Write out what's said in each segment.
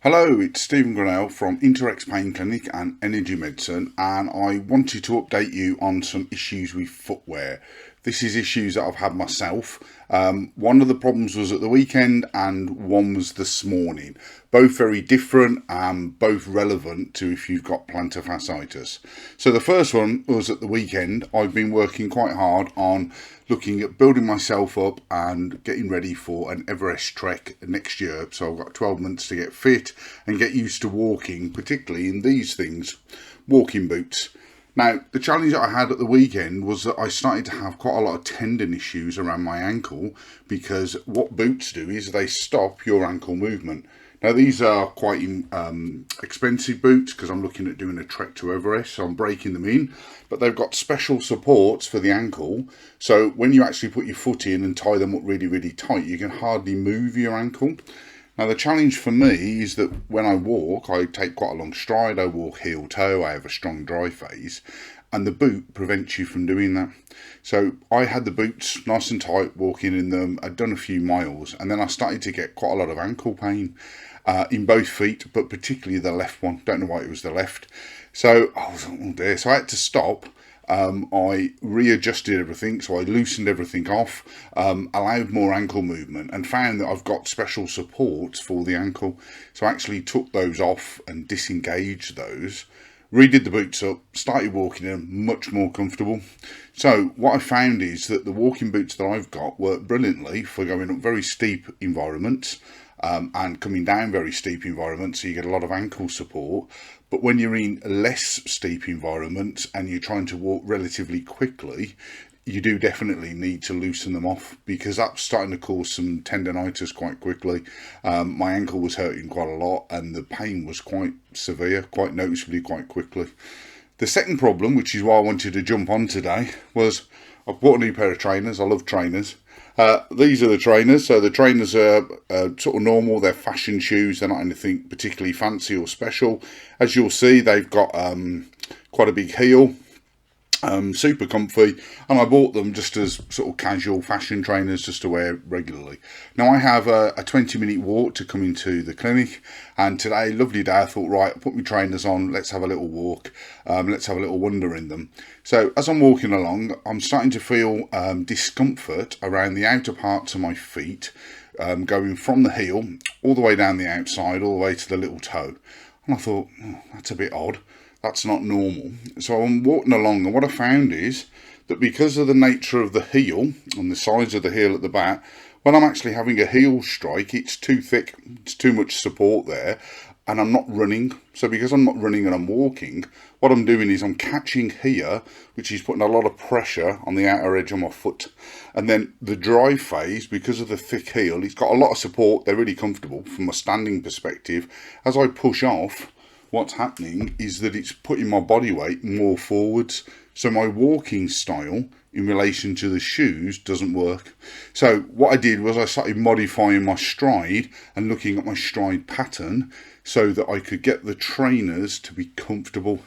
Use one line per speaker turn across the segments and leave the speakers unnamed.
Hello, it's Stephen Grinnell from Interex Pain Clinic and Energy Medicine, and I wanted to update you on some issues with footwear. This is issues that I've had myself. One of the problems was at the weekend and one was this morning. Both very different and both relevant to if you've got plantar fasciitis. So the first one was at the weekend. I've been working quite hard on looking at building myself up and getting ready for an Everest trek next year. So I've got 12 months to get fit and get used to walking, particularly in these things, walking boots. Now, the challenge that I had at the weekend was that I started to have quite a lot of tendon issues around my ankle, because what boots do is they stop your ankle movement. Now, these are quite expensive boots because I'm looking at doing a trek to Everest, so I'm breaking them in. But they've got special supports for the ankle, so when you actually put your foot in and tie them up really, really tight, you can hardly move your ankle. Now, the challenge for me is that when I walk, I take quite a long stride, I walk heel toe, I have a strong dry phase, and the boot prevents you from doing that. So I had the boots nice and tight, walking in them. I'd done a few miles, and then I started to get quite a lot of ankle pain in both feet, but particularly the left one. Don't know why it was the left. So I was like, oh dear. So I had to stop. I readjusted everything, so I loosened everything off, allowed more ankle movement, and found that I've got special supports for the ankle. So I actually took those off and disengaged those, redid the boots up, started walking in them, much more comfortable. So what I found is that the walking boots that I've got work brilliantly for going up very steep environments, and coming down very steep environments, so you get a lot of ankle support. But when you're in less steep environments and you're trying to walk relatively quickly, you do definitely need to loosen them off, because that's starting to cause some tendonitis quite quickly. My ankle was hurting quite a lot and the pain was quite severe, quite noticeably, quite quickly. The second problem, which is why I wanted to jump on today, was I've bought a new pair of trainers. I love trainers. These are the trainers. So the trainers are sort of normal. They're fashion shoes. They're not anything particularly fancy or special. As you'll see, they've got quite a big heel. Super comfy, and I bought them just as sort of casual fashion trainers just to wear regularly. Now I have a 20-minute walk to come into the clinic, and today, lovely day, I thought, right, I'll put my trainers on, let's have a little walk, let's have a little wander in them. So as I'm walking along, I'm starting to feel discomfort around the outer parts of my feet, going from the heel all the way down the outside, all the way to the little toe. And I thought, oh, that's a bit odd. That's not normal. So I'm walking along, and what I found is that because of the nature of the heel and the size of the heel at the back, when I'm actually having a heel strike, it's too thick, it's too much support there, and I'm not running. So because I'm not running and I'm walking, what I'm doing is I'm catching here, which is putting a lot of pressure on the outer edge of my foot. And then the dry phase, because of the thick heel, it's got a lot of support. They're really comfortable from a standing perspective. As I push off, what's happening is that it's putting my body weight more forwards. So my walking style in relation to the shoes doesn't work. So what I did was I started modifying my stride and looking at my stride pattern so that I could get the trainers to be comfortable,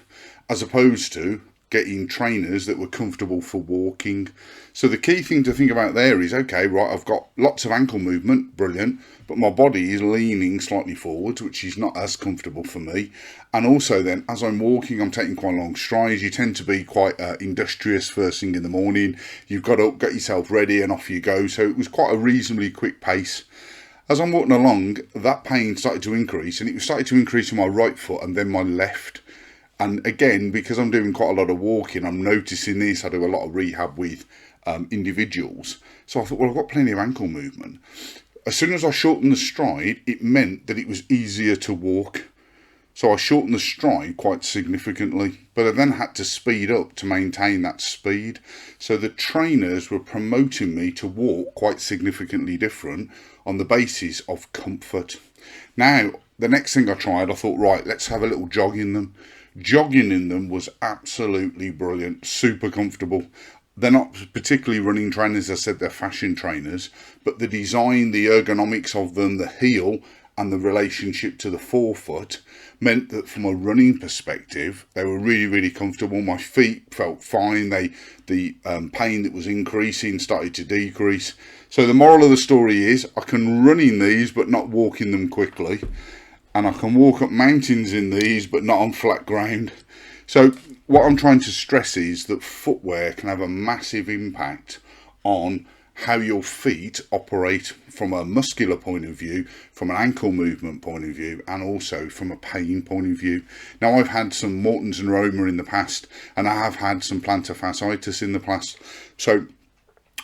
as opposed to getting trainers that were comfortable for walking. So the key thing to think about there is, okay, right, I've got lots of ankle movement, brilliant, but my body is leaning slightly forwards, which is not as comfortable for me. And also then, as I'm walking, I'm taking quite long strides. You tend to be quite industrious first thing in the morning. You've got up, get yourself ready, and off you go. So it was quite a reasonably quick pace. As I'm walking along, that pain started to increase, and it started to increase in my right foot and then my left. And again, because I'm doing quite a lot of walking, I'm noticing this. I do a lot of rehab with individuals. So I thought, well, I've got plenty of ankle movement. As soon as I shortened the stride, it meant that it was easier to walk. So I shortened the stride quite significantly, but I then had to speed up to maintain that speed. So the trainers were promoting me to walk quite significantly different on the basis of comfort. Now, the next thing I tried, I thought, right, let's have a little jog in them. Jogging in them was absolutely brilliant, super comfortable. They're not particularly running trainers, as I said, they're fashion trainers, but the design, the ergonomics of them, the heel and the relationship to the forefoot meant that from a running perspective, they were really, really comfortable. My feet felt fine. The pain that was increasing started to decrease. So the moral of the story is I can run in these, but not walk in them quickly. and I can walk up mountains in these, but not on flat ground. So what I'm trying to stress is that footwear can have a massive impact on how your feet operate from a muscular point of view, from an ankle movement point of view, and also from a pain point of view. Now, I've had some Mortons and Neuroma in the past, and I have had some plantar fasciitis in the past. So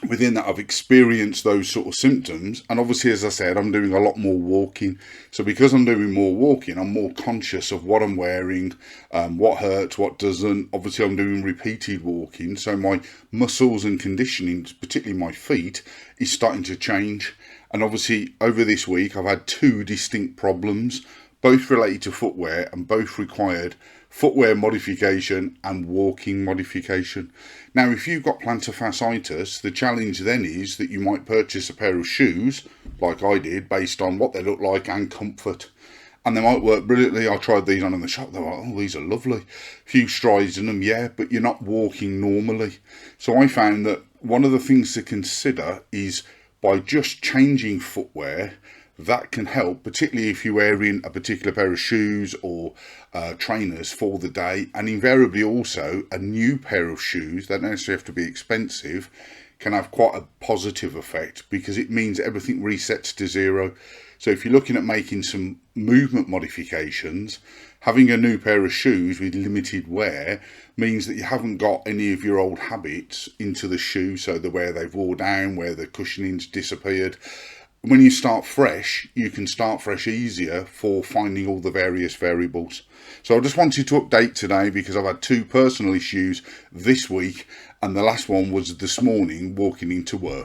within that, I've experienced those sort of symptoms, and obviously, as I said, I'm doing a lot more walking. So because I'm doing more walking, I'm more conscious of what I'm wearing, what hurts, what doesn't. Obviously, I'm doing repeated walking, so my muscles and conditioning, particularly my feet, is starting to change. And obviously, over this week, I've had two distinct problems, both related to footwear, and both required footwear modification and walking modification. Now, if you've got plantar fasciitis, the challenge then is that you might purchase a pair of shoes, like I did, based on what they look like and comfort. And they might work brilliantly. I tried these on in the shop. They were like, oh, these are lovely. Few strides in them, yeah, but you're not walking normally. So I found that one of the things to consider is by just changing footwear, that can help, particularly if you're wearing a particular pair of shoes or trainers for the day. And invariably also a new pair of shoes, that don't necessarily have to be expensive, can have quite a positive effect, because it means everything resets to zero. So if you're looking at making some movement modifications, having a new pair of shoes with limited wear means that you haven't got any of your old habits into the shoe, so the where they've worn down, where the cushioning's disappeared. When you start fresh, you can start fresh easier for finding all the various variables. So I just wanted to update today because I've had two personal issues this week, and the last one was this morning walking into work.